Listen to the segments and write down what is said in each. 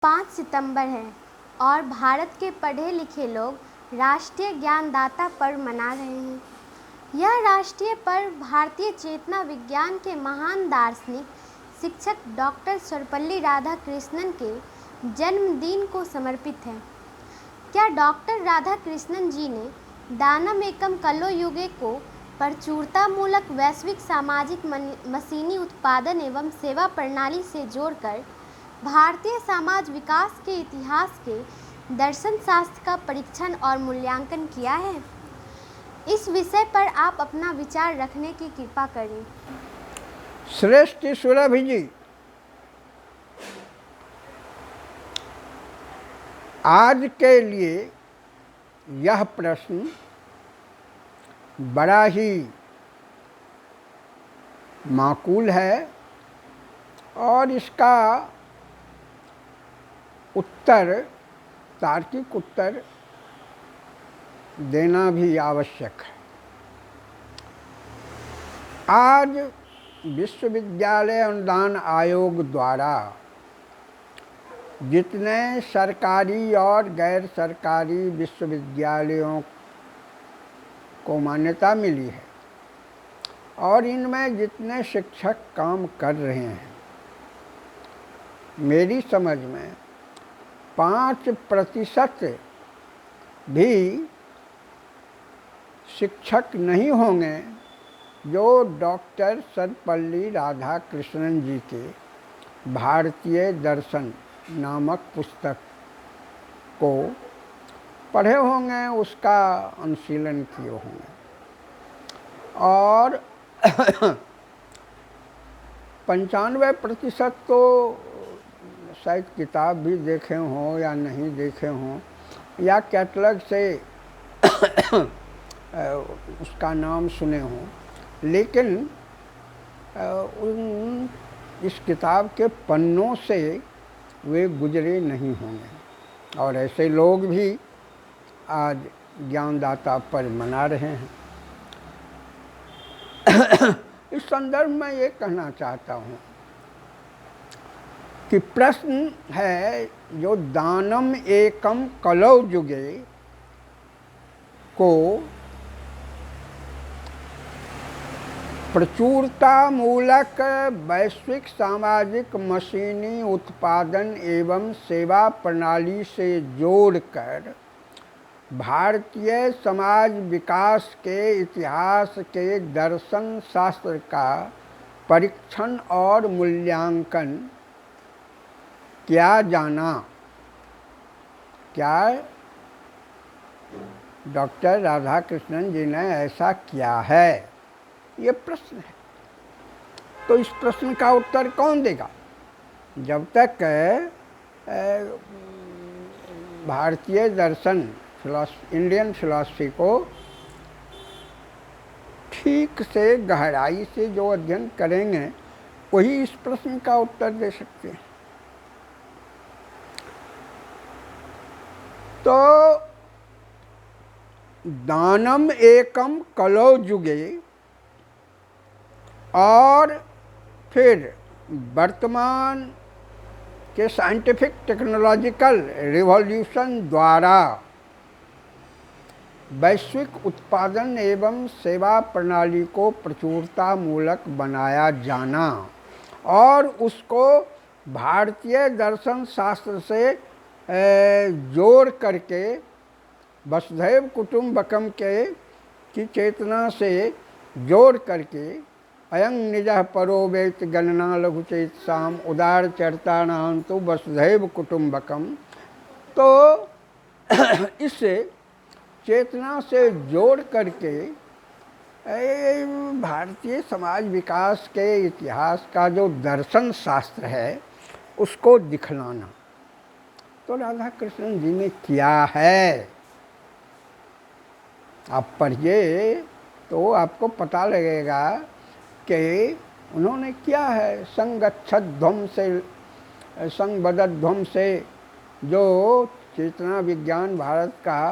5 सितंबर है और भारत के पढ़े लिखे लोग राष्ट्रीय ज्ञानदाता पर्व मना रहे हैं। यह राष्ट्रीय पर्व भारतीय चेतना विज्ञान के महान दार्शनिक शिक्षक डॉक्टर सर्वपल्ली राधाकृष्णन के जन्मदिन को समर्पित है। क्या डॉक्टर राधाकृष्णन जी ने दानम एकम कलो युगे को प्रचुरतामूलक वैश्विक सामाजिक मशीनी उत्पादन एवं सेवा प्रणाली से जोड़कर भारतीय समाज विकास के इतिहास के दर्शन शास्त्र का परीक्षण और मूल्यांकन किया है? इस विषय पर आप अपना विचार रखने की कृपा करें। श्रेष्ठ सुरभि जी, आज के लिए यह प्रश्न बड़ा ही माकूल है और इसका उत्तर, तार्किक उत्तर देना भी आवश्यक है। आज विश्वविद्यालय अनुदान आयोग द्वारा जितने सरकारी और गैर सरकारी विश्वविद्यालयों को मान्यता मिली है और इनमें जितने शिक्षक काम कर रहे हैं, मेरी समझ में 5% भी शिक्षक नहीं होंगे जो डॉक्टर सर्वपल्ली राधाकृष्णन जी के भारतीय दर्शन नामक पुस्तक को पढ़े होंगे, उसका अनुशीलन किए होंगे और 95% तो शायद किताब भी देखे हों या नहीं देखे हों या कैटलॉग से उसका नाम सुने हों, लेकिन इस किताब के पन्नों से वे गुजरे नहीं होंगे और ऐसे लोग भी आज ज्ञानदाता पर्व मना रहे हैं। इस संदर्भ में ये कहना चाहता हूँ कि प्रश्न है जो दानम एकम कलौ युगे को प्रचुरता मूलक वैश्विक सामाजिक मशीनी उत्पादन एवं सेवा प्रणाली से जोड़कर भारतीय समाज विकास के इतिहास के दर्शन शास्त्र का परीक्षण और मूल्यांकन किया जाना, क्या डॉक्टर राधाकृष्णन जी ने ऐसा किया है? ये प्रश्न है। तो इस प्रश्न का उत्तर कौन देगा? जब तक भारतीय दर्शन इंडियन फिलॉसफी को ठीक से गहराई से जो अध्ययन करेंगे वही इस प्रश्न का उत्तर दे सकते हैं। तो दानम एकम कलौ युगे और फिर वर्तमान के साइंटिफिक टेक्नोलॉजिकल रिवॉल्यूशन द्वारा वैश्विक उत्पादन एवं सेवा प्रणाली को प्रचुरता मूलक बनाया जाना और उसको भारतीय दर्शन शास्त्र से जोड़ करके वसुधैव कुटुंबकम की चेतना से जोड़ करके अयं निजः परो वेत गणना लघुचेत साम उदार चरितानां तो वसुधैव कुटुंबकम। तो इस चेतना से जोड़ करके भारतीय समाज विकास के इतिहास का जो दर्शन शास्त्र है उसको दिखलाना, तो राधाकृष्णन जी ने किया है। आप पढ़िए तो आपको पता लगेगा कि उन्होंने क्या है। संगच्छध्वम से संबद्धध्वम से जो चेतना विज्ञान भारत का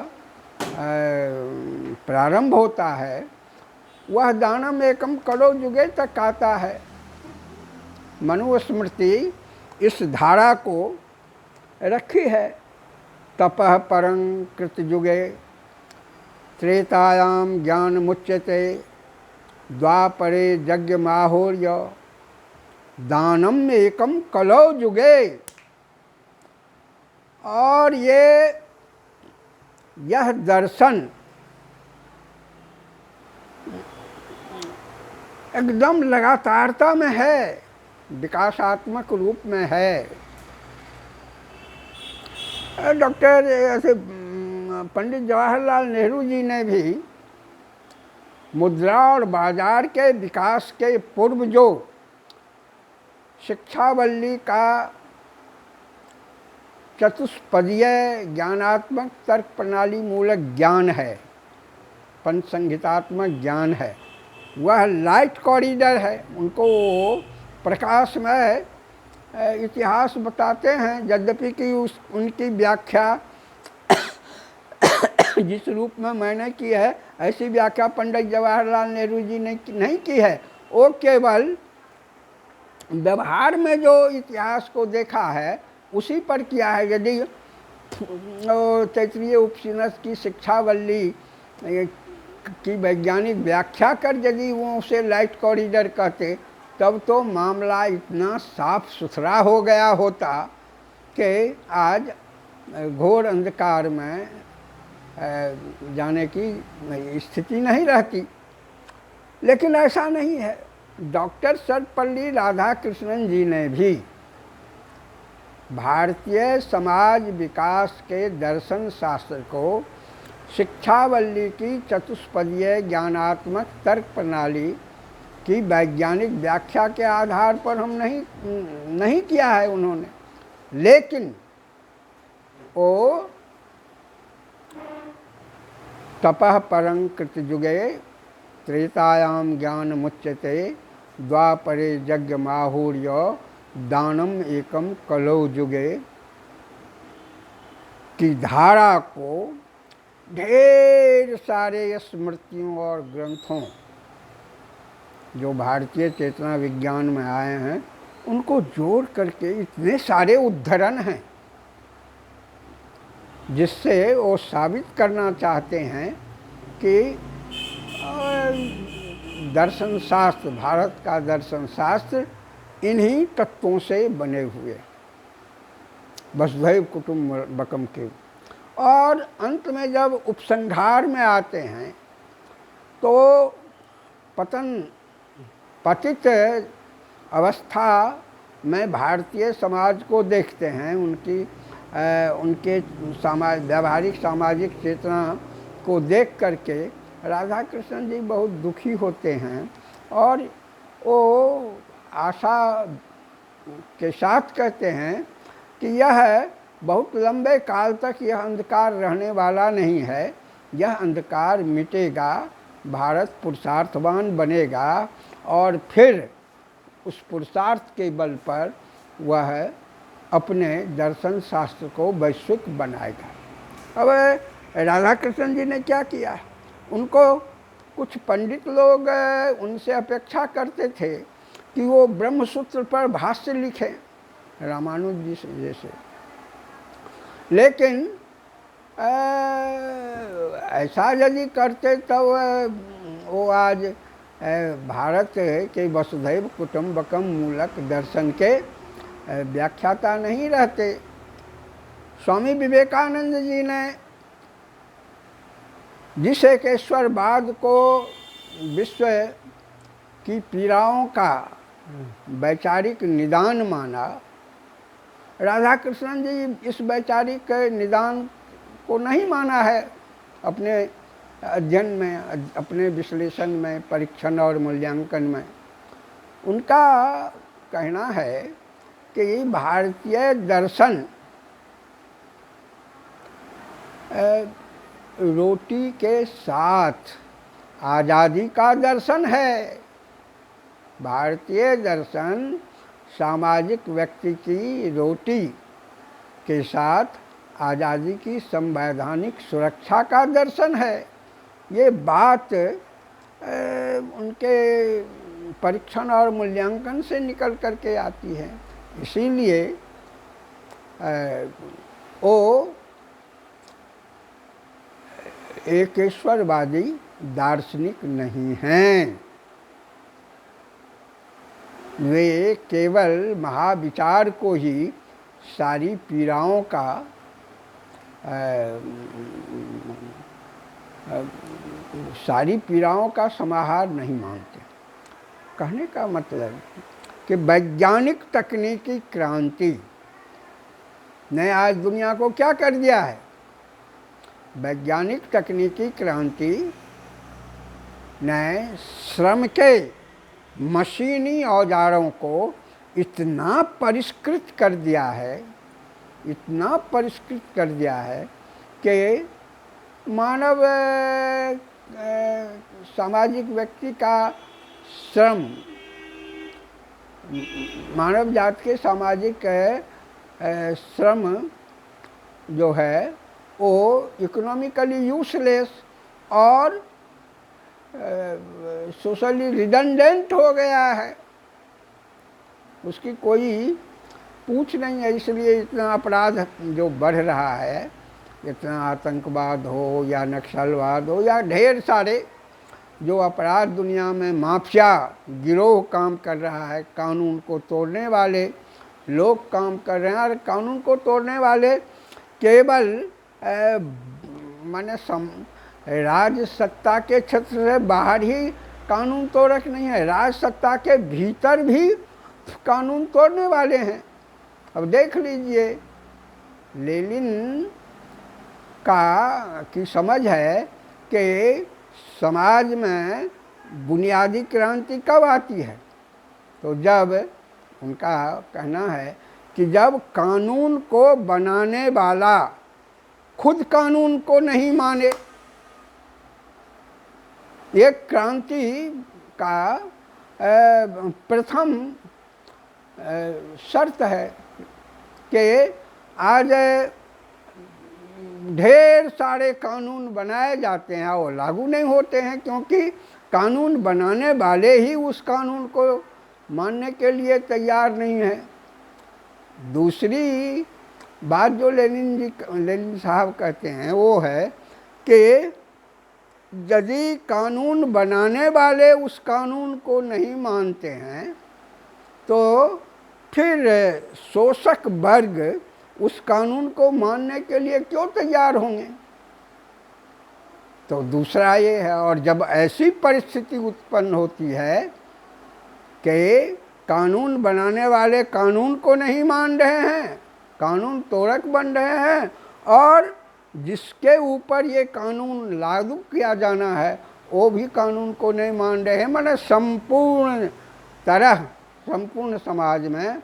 प्रारंभ होता है वह दानम एकम कलो युगे तक आता है। मनुस्मृति इस धारा को रखी है। तपः परं कृतयुगे त्रेतायाम ज्ञान मुच्यते, द्वापरे यज्ञ माहुर्य दानम एकम कलौ युगे। और यह दर्शन एकदम लगातारता में है, विकासात्मक रूप में है। डॉक्टर ऐसे पंडित जवाहरलाल नेहरू जी ने भी मुद्रा और बाजार के विकास के पूर्व जो शिक्षावल्ली का चतुष्पदीय ज्ञानात्मक तर्क प्रणाली मूलक ज्ञान है, पंचसंहितात्मक ज्ञान है, वह लाइट कॉरिडोर है। उनको प्रकाशमय इतिहास बताते हैं, यद्यपि कि उनकी व्याख्या जिस रूप में मैंने की है ऐसी व्याख्या पंडित जवाहरलाल नेहरू जी ने नहीं की है। वो केवल व्यवहार में जो इतिहास को देखा है उसी पर किया है। यदि तैतरीय उपनिषद की शिक्षावल्ली की वैज्ञानिक व्याख्या कर यदि वो उसे लाइट कॉरिडोर कहते तब तो मामला इतना साफ सुथरा हो गया होता कि आज घोर अंधकार में जाने की स्थिति नहीं रहती। लेकिन ऐसा नहीं है। डॉक्टर सर्वपल्ली राधाकृष्णन जी ने भी भारतीय समाज विकास के दर्शन शास्त्र को शिक्षावल्ली की चतुष्पदीय ज्ञानात्मक तर्क प्रणाली की वैज्ञानिक व्याख्या के आधार पर हम नहीं किया है उन्होंने। लेकिन वो तपः परं कृतयुगे त्रेतायाम ज्ञान मुच्यते, द्वापरे यज्ञ माहुर्य दानम एकम कलौ युगे की धारा को ढेर सारे स्मृतियों और ग्रंथों जो भारतीय चेतना विज्ञान में आए हैं उनको जोड़ करके इतने सारे उद्धरण हैं जिससे वो साबित करना चाहते हैं कि दर्शन शास्त्र, भारत का दर्शन शास्त्र इन्हीं तत्वों से बने हुए, वसुधैव कुटुम्बकम के। और अंत में जब उपसंहार में आते हैं तो पतित अवस्था में भारतीय समाज को देखते हैं, उनके व्यावहारिक सामाजिक चेतना को देख करके राधा कृष्ण जी बहुत दुखी होते हैं और वो आशा के साथ कहते हैं कि यह बहुत लंबे काल तक यह अंधकार रहने वाला नहीं है, यह अंधकार मिटेगा, भारत पुरुषार्थवान बनेगा और फिर उस पुरुषार्थ के बल पर वह अपने दर्शन शास्त्र को वैश्विक बनाएगा। अब राधा कृष्ण जी ने क्या किया है, उनको कुछ पंडित लोग उनसे अपेक्षा करते थे कि वो ब्रह्मसूत्र पर भाष्य लिखें रामानुज जी जैसे, लेकिन ऐसा यदि करते तो वो आज भारत के वसुधैव कुटुम्बकम मूलक दर्शन के व्याख्याता नहीं रहते। स्वामी विवेकानंद जी ने जिस एकेश्वरवाद को विश्व की पीड़ाओं का वैचारिक निदान माना, राधा कृष्णन जी इस वैचारिक निदान को नहीं माना है अपने अध्ययन में, अपने विश्लेषण में, परीक्षण और मूल्यांकन में। उनका कहना है कि भारतीय दर्शन रोटी के साथ आज़ादी का दर्शन है। भारतीय दर्शन सामाजिक व्यक्ति की रोटी के साथ आज़ादी की संवैधानिक सुरक्षा का दर्शन है। ये बात उनके परीक्षण और मूल्यांकन से निकल करके आती है। इसीलिए वो एकेश्वरवादी दार्शनिक नहीं हैं। वे केवल महाविचार को ही सारी पीड़ाओं का समाहार नहीं मानते। कहने का मतलब कि वैज्ञानिक तकनीकी क्रांति ने आज दुनिया को क्या कर दिया है। वैज्ञानिक तकनीकी क्रांति ने श्रम के मशीनी औजारों को इतना परिष्कृत कर दिया है, इतना परिष्कृत कर दिया है कि मानव सामाजिक व्यक्ति का श्रम, मानव जात के सामाजिक श्रम जो है वो इकोनॉमिकली यूजलेस और सोशली रिडंडेंट हो गया है। उसकी कोई पूछ नहीं है। इसलिए इतना अपराध जो बढ़ रहा है, इतना आतंकवाद हो या नक्सलवाद हो या ढेर सारे जो अपराध दुनिया में माफिया गिरोह काम कर रहा है, कानून को तोड़ने वाले लोग काम कर रहे हैं। और कानून को तोड़ने वाले केवल माने राज सत्ता के क्षेत्र से बाहर ही कानून तोड़क नहीं है, राज सत्ता के भीतर भी कानून तोड़ने वाले हैं। अब देख लीजिए, लेनिन की समझ है कि समाज में बुनियादी क्रांति कब आती है, तो जब उनका कहना है कि जब कानून को बनाने वाला खुद कानून को नहीं माने। एक क्रांति का प्रथम शर्त है कि आज ढेर सारे कानून बनाए जाते हैं और लागू नहीं होते हैं, क्योंकि कानून बनाने वाले ही उस कानून को मानने के लिए तैयार नहीं है। दूसरी बात जो लेनिन साहब कहते हैं वो है कि यदि कानून बनाने वाले उस कानून को नहीं मानते हैं तो फिर शोषक वर्ग उस कानून को मानने के लिए क्यों तैयार होंगे। तो दूसरा ये है, और जब ऐसी परिस्थिति उत्पन्न होती है कि कानून बनाने वाले कानून को नहीं मान रहे हैं, कानून तोड़क बन रहे हैं, और जिसके ऊपर ये कानून लागू किया जाना है वो भी कानून को नहीं मान रहे हैं, माने संपूर्ण समाज में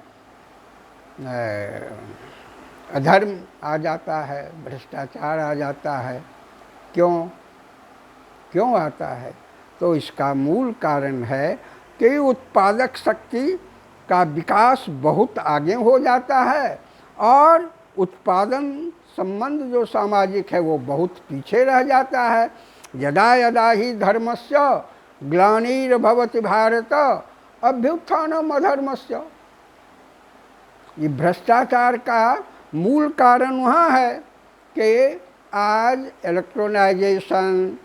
अधर्म आ जाता है, भ्रष्टाचार आ जाता है। क्यों आता है? तो इसका मूल कारण है कि उत्पादक शक्ति का विकास बहुत आगे हो जाता है और उत्पादन संबंध जो सामाजिक है वो बहुत पीछे रह जाता है। यदा यदा ही धर्मस्य ग्लानिर्भवति भारत अभ्युत्थानम अधर्मस्य। ये भ्रष्टाचार का मूल कारण वहाँ है कि आज इलेक्ट्रॉनाइजेशन,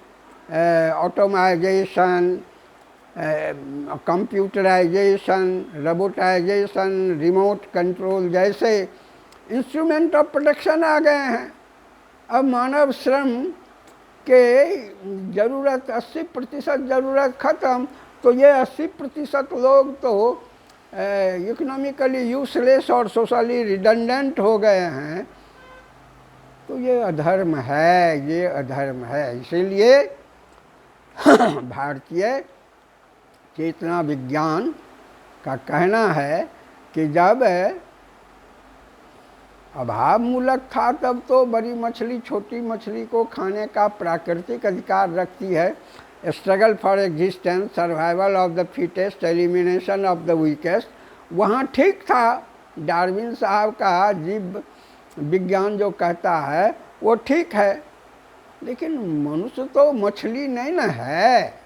ऑटोमाइजेशन, कंप्यूटराइजेशन, रोबोटाइजेशन, रिमोट कंट्रोल जैसे इंस्ट्रूमेंट ऑफ प्रोडक्शन आ गए हैं। अब मानव श्रम के ज़रूरत 80% ज़रूरत ख़त्म, तो ये 80% लोग तो इकोनॉमिकली यूजलेस और सोशली रिडंडेंट हो गए हैं। तो ये अधर्म है, ये अधर्म है। इसीलिए भारतीय चेतना विज्ञान का कहना है कि जब अभाव मूलक था तब तो बड़ी मछली छोटी मछली को खाने का प्राकृतिक अधिकार रखती है। Struggle for existence, survival of the fittest, elimination of the weakest, वहाँ ठीक था। डार्विन साहब का जीव विज्ञान जो कहता है वो ठीक है, लेकिन मनुष्य तो मछली नहीं न है,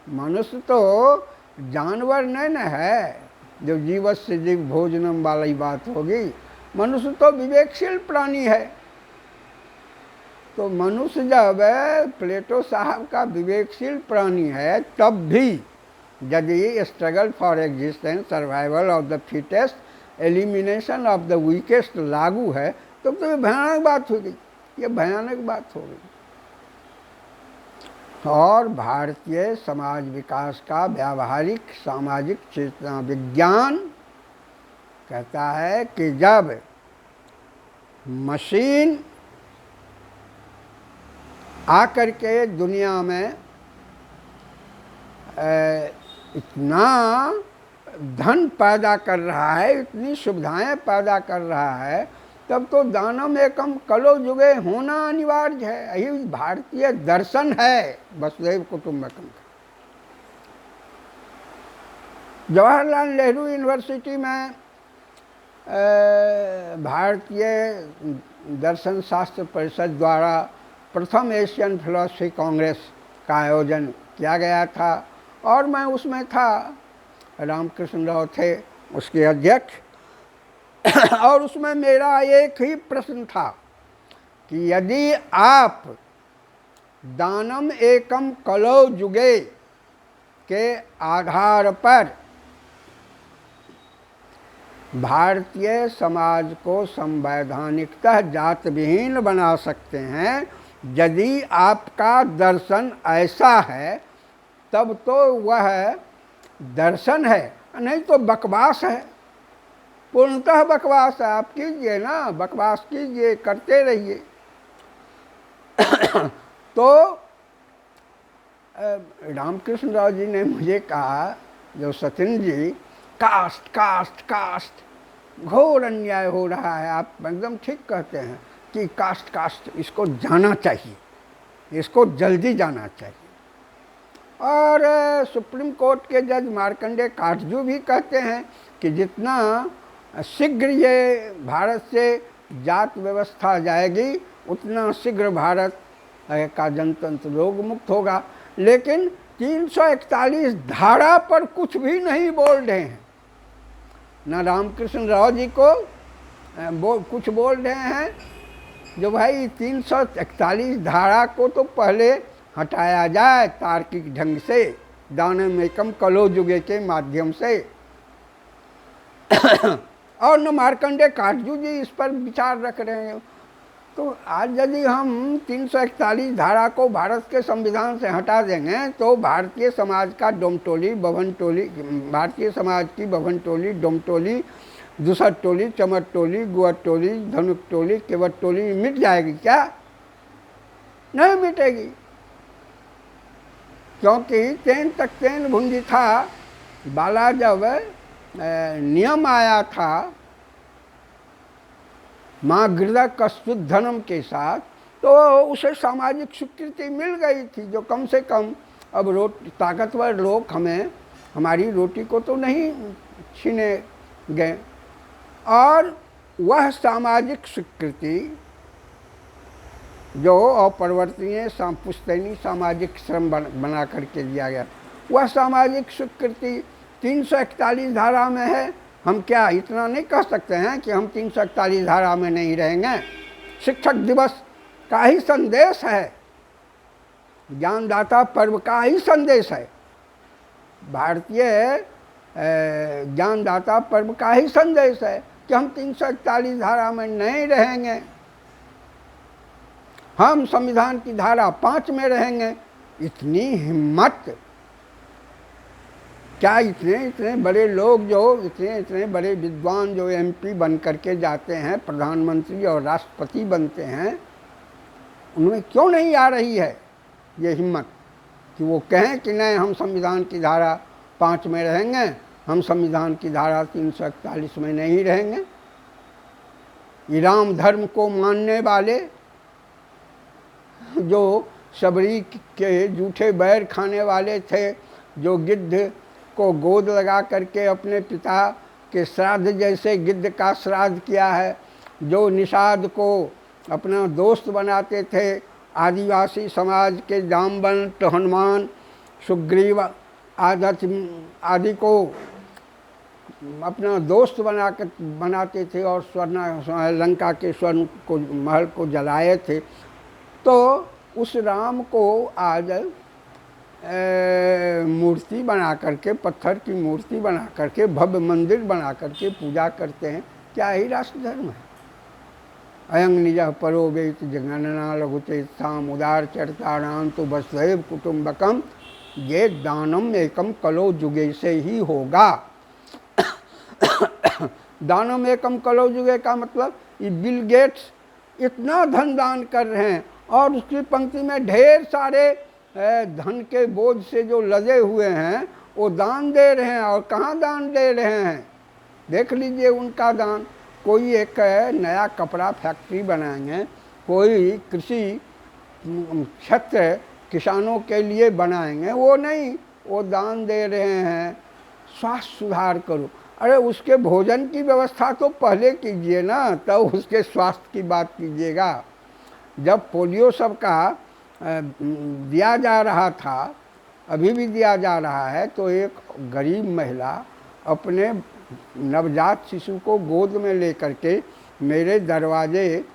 मनुष्य तो जानवर नहीं न है जो जीवस्य जीव भोजनम वाली बात होगी। मनुष्य तो विवेकशील प्राणी है। तो मनुष्य जब प्लेटो साहब का विवेकशील प्राणी है, तब भी यदि struggle for existence, survival of the fittest, elimination of the weakest लागू है, तब तो ये भयानक बात हो गई, ये भयानक बात हो गई। और भारतीय समाज विकास का व्यावहारिक सामाजिक चेतना विज्ञान कहता है कि जब मशीन आकर के दुनिया में इतना धन पैदा कर रहा है, इतनी सुविधाएं पैदा कर रहा है, तब तो दानम एकम कलो जुगे होना अनिवार्य है। यही भारतीय दर्शन है वसुधैव कुटुंबकम का। जवाहरलाल नेहरू यूनिवर्सिटी में भारतीय दर्शन शास्त्र परिषद द्वारा प्रथम एशियन फिलॉसफी कांग्रेस का आयोजन किया गया था और मैं उसमें था। रामकृष्ण राव थे उसके अध्यक्ष। और उसमें मेरा एक ही प्रश्न था कि यदि आप दानम एकम कलो जुगे के आधार पर भारतीय समाज को संवैधानिकतः जात विहीन बना सकते हैं, यदि आपका दर्शन ऐसा है, तब तो वह दर्शन है, नहीं तो बकवास है, पूर्णतः बकवास है। आप कीजिए ना, बकवास कीजिए, करते रहिए। तो रामकृष्ण राव जी ने मुझे कहा, जो Sachin ji, cast cast cast घोर अन्याय हो रहा है, आप एकदम ठीक कहते हैं कि कास्ट कास्ट, इसको जाना चाहिए, इसको जल्दी जाना चाहिए। और सुप्रीम कोर्ट के जज मार्कंडेय काटजू भी कहते हैं कि जितना शीघ्र ये भारत से जात व्यवस्था जाएगी, उतना शीघ्र भारत का जनतंत्र रोग मुक्त होगा। लेकिन 341 धारा पर कुछ भी नहीं बोल रहे हैं। न रामकृष्ण राव जी को कुछ बोल रहे हैं, जो भाई 341 धारा को तो पहले हटाया जाए तार्किक ढंग से, दानम एकम कलो जुगे के माध्यम से। और न मार्कंडेय काटजू जी इस पर विचार रख रहे हैं। तो आज यदि हम 341 धारा को भारत के संविधान से हटा देंगे, तो भारतीय समाज का डोमटोली, बभन टोली, भारतीय समाज की बभन टोली, डोमटोली, दुसट टोली, चमट टोली, गुअट टोली, धनुक टोली, केवट टोली मिट जाएगी क्या? नहीं मिटेगी, क्योंकि तेन तक तेन भुंजी था बाला जब नियम आया था माँ गिरदा कस्तुत धनम के साथ, तो उसे सामाजिक स्वीकृति मिल गई थी, जो कम से कम अब ताकतवर लोग हमें हमारी रोटी को तो नहीं छीने गए। और वह सामाजिक स्वीकृति जो अपरिवर्तनीय पुश्तैनी सामाजिक श्रम बना करके दिया गया, वह सामाजिक स्वीकृति 341 धारा में है। हम क्या इतना नहीं कह सकते हैं कि हम 341 धारा में नहीं रहेंगे? शिक्षक दिवस का ही संदेश है, ज्ञानदाता पर्व का ही संदेश है, भारतीय ज्ञानदाता पर्व का ही संदेश है कि हम 341 धारा में नहीं रहेंगे, हम संविधान की धारा 5 में रहेंगे। इतनी हिम्मत क्या? इतने बड़े लोग जो इतने बड़े विद्वान जो MP बन करके जाते हैं, प्रधानमंत्री और राष्ट्रपति बनते हैं, उनमें क्यों नहीं आ रही है ये हिम्मत कि वो कहें कि नहीं, हम संविधान की धारा 5 में रहेंगे, हम संविधान की धारा 341 में नहीं रहेंगे। ये राम धर्म को मानने वाले, जो शबरी के जूठे बैर खाने वाले थे, जो गिद्ध को गोद लगा करके अपने पिता के श्राद्ध जैसे गिद्ध का श्राद्ध किया है, जो निषाद को अपना दोस्त बनाते थे, आदिवासी समाज के जामवंत, हनुमान, सुग्रीव आदि को अपना दोस्त बनाते थे और लंका के स्वर्ण को महल को जलाए थे। तो उस राम को आज मूर्ति बना करके, पत्थर की मूर्ति बना करके, भव्य मंदिर बना करके पूजा करते हैं। क्या ही राष्ट्र धर्म है? अयं निज परो वेत जगन्ना लघुते साम उदार चरताराम तो वसुधैव कुटुंबकम, ये दानम एकम कलो जुगे से ही होगा। दानम एकम कलो जुगे का मतलब ये बिल गेट्स इतना धन दान कर रहे हैं और उसकी पंक्ति में ढेर सारे धन के बोझ से जो लदे हुए हैं वो दान दे रहे हैं। और कहाँ दान दे रहे हैं? देख लीजिए उनका दान। कोई एक नया कपड़ा फैक्ट्री बनाएंगे, कोई कृषि क्षेत्र किसानों के लिए बनाएंगे, वो नहीं, वो दान दे रहे हैं स्वास्थ्य सुधार करो। अरे उसके भोजन की व्यवस्था तो पहले कीजिए ना, तब उसके स्वास्थ्य की बात कीजिएगा। जब पोलियो सबका दिया जा रहा था, अभी भी दिया जा रहा है, तो एक गरीब महिला अपने नवजात शिशु को गोद में लेकर के मेरे दरवाजे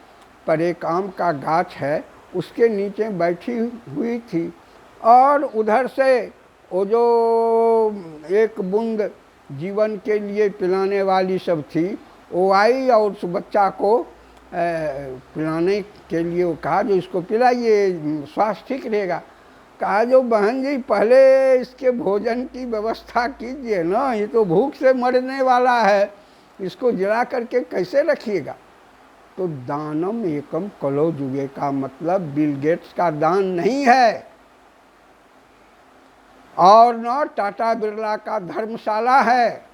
पर एक आम का गाछ है उसके नीचे बैठी हुई थी और उधर से वो जो एक बूंद जीवन के लिए पिलाने वाली सब थी वो आई और उस बच्चा को पिलाने के लिए वो कहा जो इसको पिलाइए, स्वास्थ्य ठीक रहेगा। कहा जो बहन जी पहले इसके भोजन की व्यवस्था कीजिए ना, ये तो भूख से मरने वाला है, इसको जला करके कैसे रखिएगा। तो दानम एकम कलो जुगे का मतलब बिल गेट्स का दान नहीं है और न टाटा बिरला का धर्मशाला है।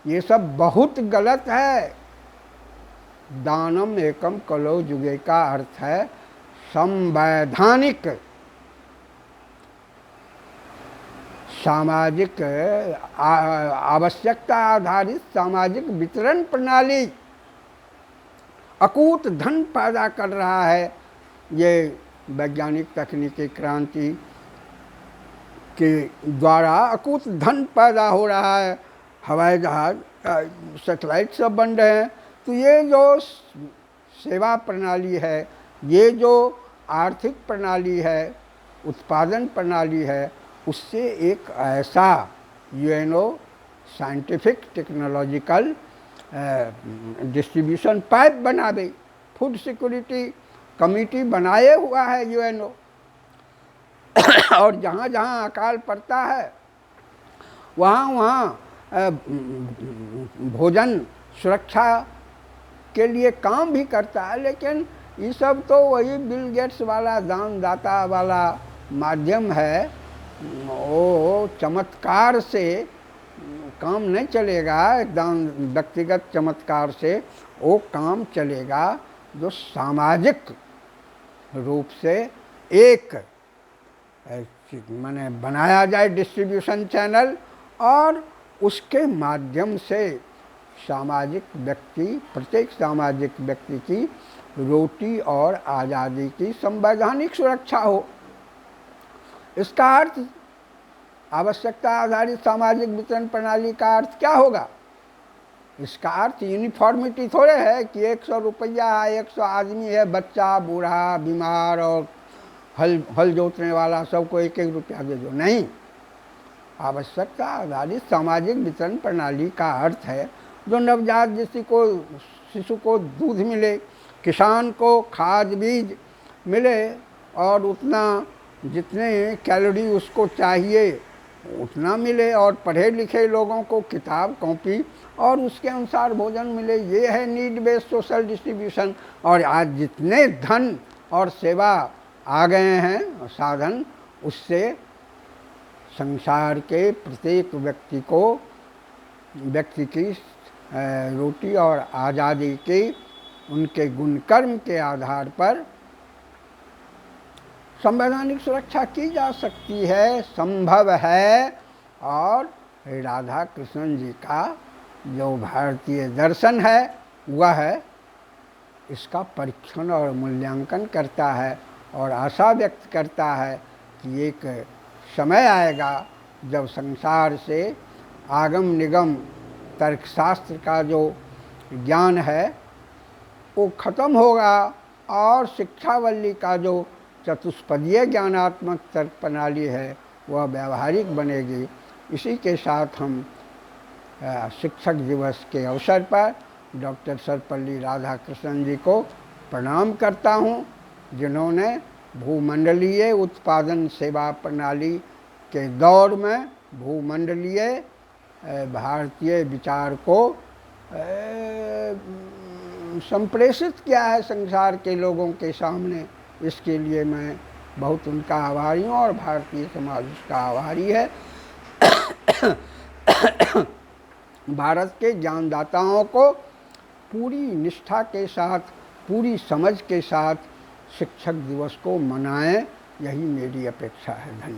ये सब बहुत गलत है। दानम एकम कलो जुगे का अर्थ है संवैधानिक सामाजिक आवश्यकता आधारित सामाजिक वितरण प्रणाली। अकूत धन पैदा कर रहा है ये वैज्ञानिक तकनीकी क्रांति के द्वारा। अकूत धन पैदा हो रहा है, हवाई जहाज सैटेलाइट सब बन रहे हैं। तो ये जो सेवा प्रणाली है, ये जो आर्थिक प्रणाली है, उत्पादन प्रणाली है, उससे एक ऐसा UNO scientific technological distribution pipe बना दे। फूड सिक्योरिटी कमिटी बनाए हुआ है यूएनओ और जहाँ जहाँ अकाल पड़ता है वहाँ वहाँ भोजन सुरक्षा के लिए काम भी करता है। लेकिन ये सब तो वही बिल गेट्स वाला दानदाता वाला माध्यम है। वो चमत्कार से काम नहीं चलेगा, एकदम व्यक्तिगत चमत्कार से वो काम चलेगा जो सामाजिक रूप से एक माने बनाया जाए डिस्ट्रीब्यूशन चैनल और उसके माध्यम से सामाजिक व्यक्ति, प्रत्येक सामाजिक व्यक्ति की रोटी और आज़ादी की संवैधानिक सुरक्षा हो। इसका अर्थ आवश्यकता आधारित सामाजिक वितरण प्रणाली का अर्थ क्या होगा? इसका अर्थ यूनिफॉर्मिटी थोड़े है कि 100 रुपया 100 आदमी है, बच्चा बूढ़ा बीमार और हल जोतने वाला सबको 1-1 रुपया दे दो। नहीं, आवश्यकता आधारित सामाजिक वितरण प्रणाली का अर्थ है जो नवजात शिशु को दूध मिले, किसान को खाद बीज मिले और उतना जितने कैलोरी उसको चाहिए उतना मिले और पढ़े लिखे लोगों को किताब कॉपी और उसके अनुसार भोजन मिले। ये है नीड बेस्ड सोशल डिस्ट्रीब्यूशन। और आज जितने धन और सेवा आ गए हैं साधन, उससे संसार के प्रत्येक व्यक्ति की रोटी और आज़ादी की उनके गुणकर्म के आधार पर संवैधानिक सुरक्षा की जा सकती है, संभव है। और राधा कृष्ण जी का जो भारतीय दर्शन है वह इसका परीक्षण और मूल्यांकन करता है और आशा व्यक्त करता है कि एक समय आएगा जब संसार से आगम निगम तर्कशास्त्र का जो ज्ञान है वो खत्म होगा और शिक्षावल्ली का जो चतुष्पदीय ज्ञानात्मक तर्क प्रणाली है वह व्यावहारिक बनेगी। इसी के साथ हम शिक्षक दिवस के अवसर पर डॉक्टर सर्वपल्ली राधाकृष्णन जी को प्रणाम करता हूँ, जिन्होंने भूमंडलीय उत्पादन सेवा प्रणाली के दौर में भूमंडलीय भारतीय विचार को संप्रेषित किया है संसार के लोगों के सामने। इसके लिए मैं बहुत उनका आभारी हूँ और भारतीय समाज उसका आभारी है। भारत के ज्ञानदाताओं को पूरी निष्ठा के साथ, पूरी समझ के साथ शिक्षक दिवस को मनाएं, यही मेरी अपेक्षा है। धन्यवाद।